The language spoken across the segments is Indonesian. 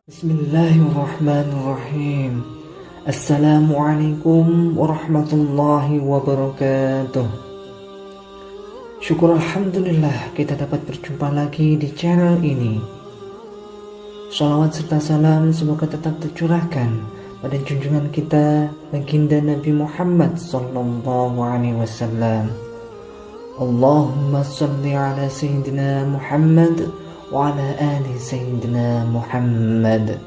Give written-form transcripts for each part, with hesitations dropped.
Bismillahirrahmanirrahim. Assalamualaikum warahmatullahi wabarakatuh. Syukur Alhamdulillah kita dapat berjumpa lagi di channel ini. Salawat serta salam semoga tetap tercurahkan pada junjungan kita baginda Nabi Muhammad sallallahu alaihi wasallam. Allahumma salli ala Sayyidina Muhammad wa ala ali Sayyidina Muhammad.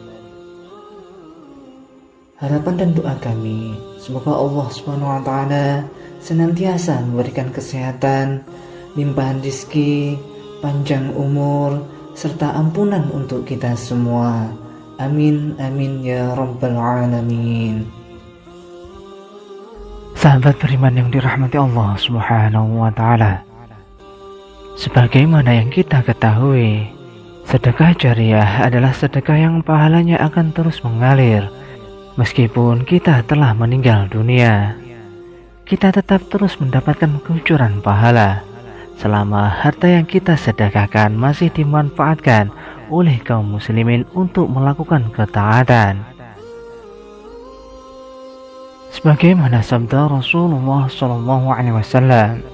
Harapan dan doa kami, semoga Allah Subhanahu wa taala senantiasa memberikan kesehatan, limpahan rezeki, panjang umur, serta ampunan untuk kita semua. Amin amin ya rabbal alamin. Sahabat beriman yang dirahmati Allah Subhanahu wa taala, sebagaimana yang kita ketahui, sedekah jariah adalah sedekah yang pahalanya akan terus mengalir. Meskipun kita telah meninggal dunia, kita tetap terus mendapatkan kucuran pahala selama harta yang kita sedekahkan masih dimanfaatkan oleh kaum muslimin untuk melakukan ketaatan. Sebagaimana sabda Rasulullah SAW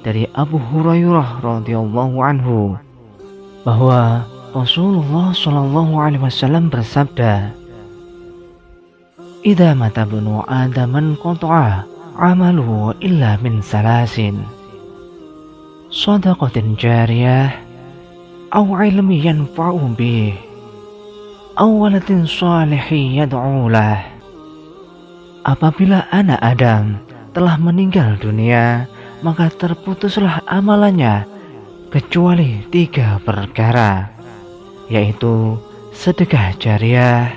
dari Abu Hurairah radhiyallahu anhu, bahwa Rasulullah SAW bersabda, "Idza mata ibnu Adam qata'a 'amaluhu illa min salasin, shadaqatin jariyah, aw 'ilmin yanfa'u bih, aw waladin shalihin yad'u lah." Apabila anak Adam telah meninggal dunia, maka terputuslah amalannya kecuali 3 perkara, yaitu sedekah jariah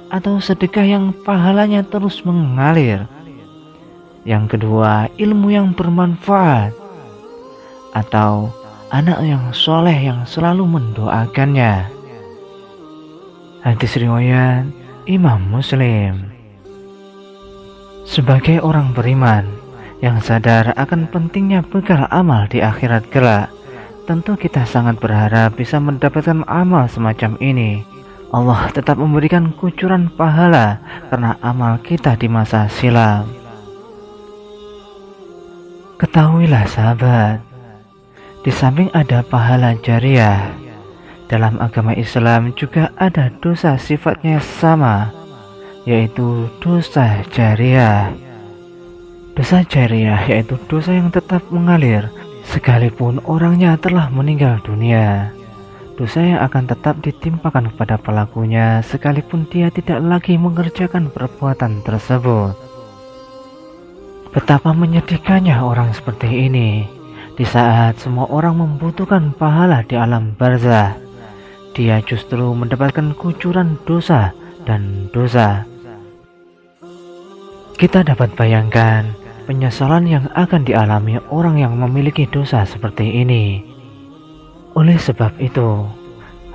atau sedekah yang pahalanya terus mengalir. Yang kedua, ilmu yang bermanfaat atau anak yang soleh yang selalu mendoakannya. Hadis riwayat Imam Muslim. Sebagai orang beriman yang sadar akan pentingnya bekal amal di akhirat kelak, tentu kita sangat berharap bisa mendapatkan amal semacam ini. Allah tetap memberikan kucuran pahala karena amal kita di masa silam. Ketahuilah sahabat, di samping ada pahala jariah, dalam agama Islam juga ada dosa sifatnya sama, yaitu dosa jariah. Dosa jariah yaitu dosa yang tetap mengalir sekalipun orangnya telah meninggal dunia. Dosa yang akan tetap ditimpakan kepada pelakunya sekalipun dia tidak lagi mengerjakan perbuatan tersebut. Betapa menyedihkannya orang seperti ini di saat semua orang membutuhkan pahala di alam barzah. Dia justru mendapatkan kucuran dosa dan dosa. Kita dapat bayangkan penyesalan yang akan dialami orang yang memiliki dosa seperti ini. Oleh sebab itu,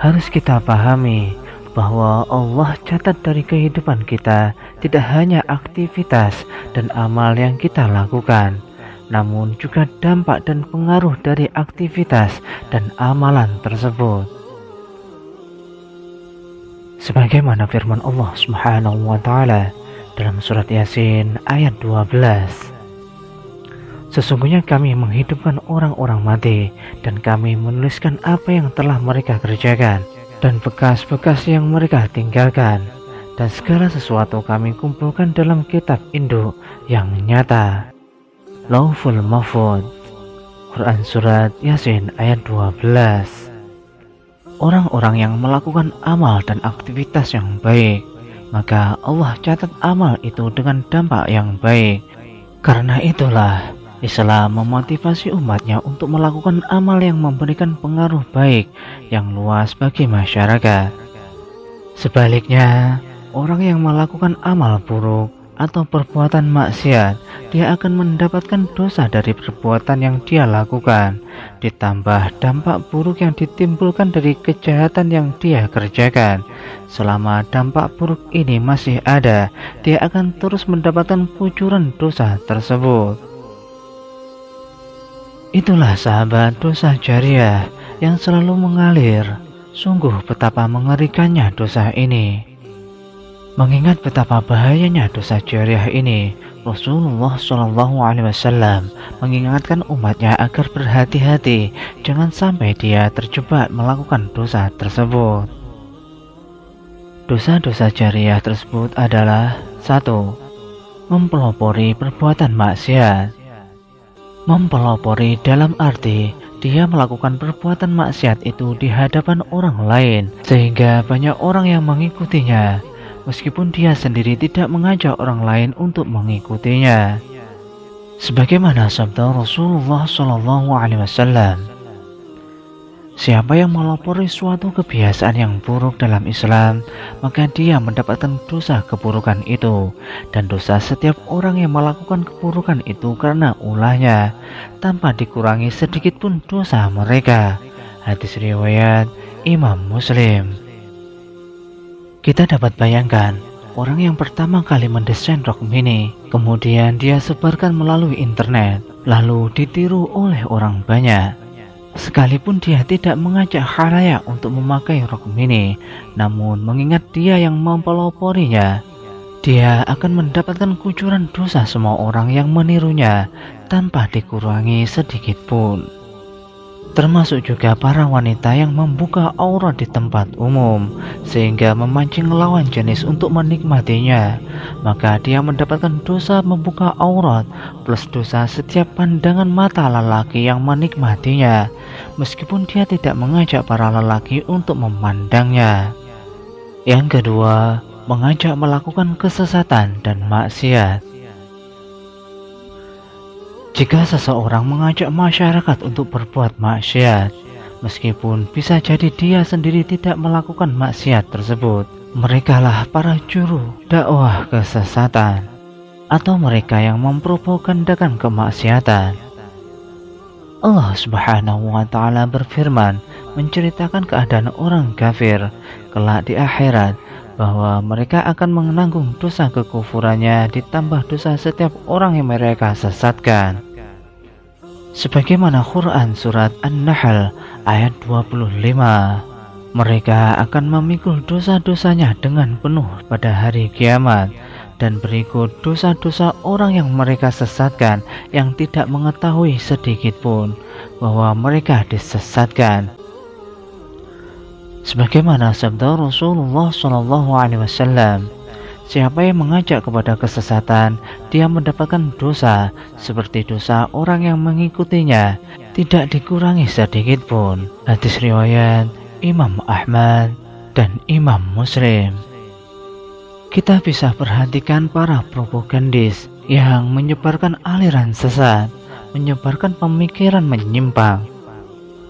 harus kita pahami bahwa Allah catat dari kehidupan kita tidak hanya aktivitas dan amal yang kita lakukan, namun juga dampak dan pengaruh dari aktivitas dan amalan tersebut. Sebagaimana firman Allah Subhanahu wa taala dalam surat Yasin ayat 12, "Sesungguhnya kami menghidupkan orang-orang mati dan kami menuliskan apa yang telah mereka kerjakan dan bekas-bekas yang mereka tinggalkan, dan segala sesuatu kami kumpulkan dalam kitab induk yang nyata." Lauhul Mahfuz, Quran surat Yasin ayat 12. Orang-orang yang melakukan amal dan aktivitas yang baik, maka Allah catat amal itu dengan dampak yang baik. Karena itulah Islam memotivasi umatnya untuk melakukan amal yang memberikan pengaruh baik yang luas bagi masyarakat. Sebaliknya, orang yang melakukan amal buruk atau perbuatan maksiat, dia akan mendapatkan dosa dari perbuatan yang dia lakukan, ditambah dampak buruk yang ditimbulkan dari kejahatan yang dia kerjakan. Selama dampak buruk ini masih ada, dia akan terus mendapatkan kucuran dosa tersebut. Itulah sahabat dosa jariah yang selalu mengalir Sungguh betapa mengerikannya dosa ini. Mengingat betapa bahayanya dosa jariah ini, Rasulullah Shallallahu Alaihi Wasallam mengingatkan umatnya agar berhati-hati, jangan sampai dia terjebak melakukan dosa tersebut. Dosa-dosa jariah tersebut adalah 1. Mempelopori perbuatan maksiat. Mempelopori dalam arti dia melakukan perbuatan maksiat itu di hadapan orang lain, sehingga banyak orang yang mengikutinya, meskipun dia sendiri tidak mengajak orang lain untuk mengikutinya. Sebagaimana sabda Rasulullah Shallallahu Alaihi Wasallam, siapa yang melopori suatu kebiasaan yang buruk dalam Islam, maka dia mendapatkan dosa keburukan itu, dan dosa setiap orang yang melakukan keburukan itu karena ulahnya, tanpa dikurangi sedikit pun dosa mereka. Hadis riwayat Imam Muslim. Kita dapat bayangkan, orang yang pertama kali mendesain rok mini, kemudian dia sebarkan melalui internet, lalu ditiru oleh orang banyak. Sekalipun dia tidak mengajak khalayak untuk memakai rok mini, namun mengingat dia yang mempeloporinya, dia akan mendapatkan kucuran dosa semua orang yang menirunya tanpa dikurangi sedikit pun. Termasuk juga para wanita yang membuka aurat di tempat umum sehingga memancing lawan jenis untuk menikmatinya, maka dia mendapatkan dosa membuka aurat plus dosa setiap pandangan mata lelaki yang menikmatinya, meskipun dia tidak mengajak para lelaki untuk memandangnya. Yang kedua, mengajak melakukan kesesatan dan maksiat. Jika seseorang mengajak masyarakat untuk berbuat maksiat, meskipun bisa jadi dia sendiri tidak melakukan maksiat tersebut, merekalah para juru dakwah kesesatan, atau mereka yang mempropagandakan kemaksiatan. Allah Subhanahu wa Ta'ala berfirman menceritakan keadaan orang kafir kelak di akhirat, bahwa mereka akan menanggung dosa kekufurannya ditambah dosa setiap orang yang mereka sesatkan. Sebagaimana Quran surat An-Nahl ayat 25, mereka akan memikul dosa-dosanya dengan penuh pada hari kiamat, dan berikut dosa-dosa orang yang mereka sesatkan yang tidak mengetahui sedikit pun bahwa mereka disesatkan. Sebagaimana sabda Rasulullah Shallallahu Alaihi Wasallam, siapa yang mengajak kepada kesesatan, dia mendapatkan dosa seperti dosa orang yang mengikutinya, tidak dikurangi sedikit pun. Hadis riwayat Imam Ahmad dan Imam Muslim. Kita bisa perhatikan para propagandis yang menyebarkan aliran sesat, menyebarkan pemikiran menyimpang,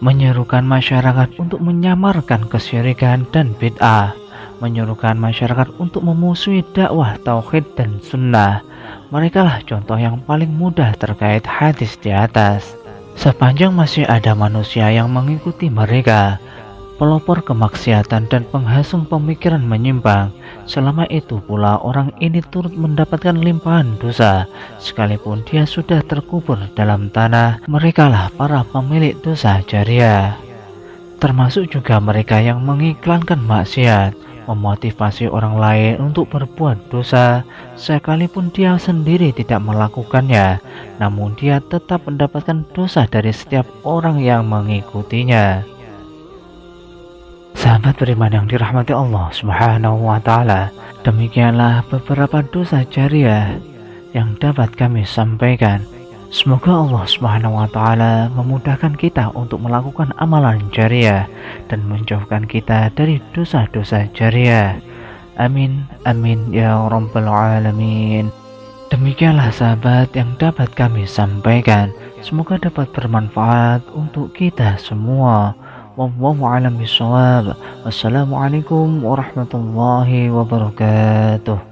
menyerukan masyarakat untuk menyamarkan kesyirikan dan bid'ah, menyerukan masyarakat untuk memusuhi dakwah tauhid dan sunnah. Merekalah contoh yang paling mudah terkait hadis di atas. Sepanjang masih ada manusia yang mengikuti mereka, pelopor kemaksiatan dan penghasung pemikiran menyimpang, selama itu pula orang ini turut mendapatkan limpahan dosa, sekalipun dia sudah terkubur dalam tanah. Merekalah para pemilik dosa jariah. Termasuk juga mereka yang mengiklankan maksiat, memotivasi orang lain untuk berbuat dosa, sekalipun dia sendiri tidak melakukannya, namun dia tetap mendapatkan dosa dari setiap orang yang mengikutinya. Sahabat beriman yang dirahmati Allah Subhanahu wa Ta'ala, demikianlah beberapa dosa jariah yang dapat kami sampaikan. Semoga Allah Subhanahu wa Ta'ala memudahkan kita untuk melakukan amalan jariah dan menjauhkan kita dari dosa-dosa jariah. Amin, amin ya rabbal alamin. Demikianlah sahabat yang dapat kami sampaikan. Semoga dapat bermanfaat untuk kita semua. Wallahu a'lam bishawab. Wassalamualaikum warahmatullahi wabarakatuh.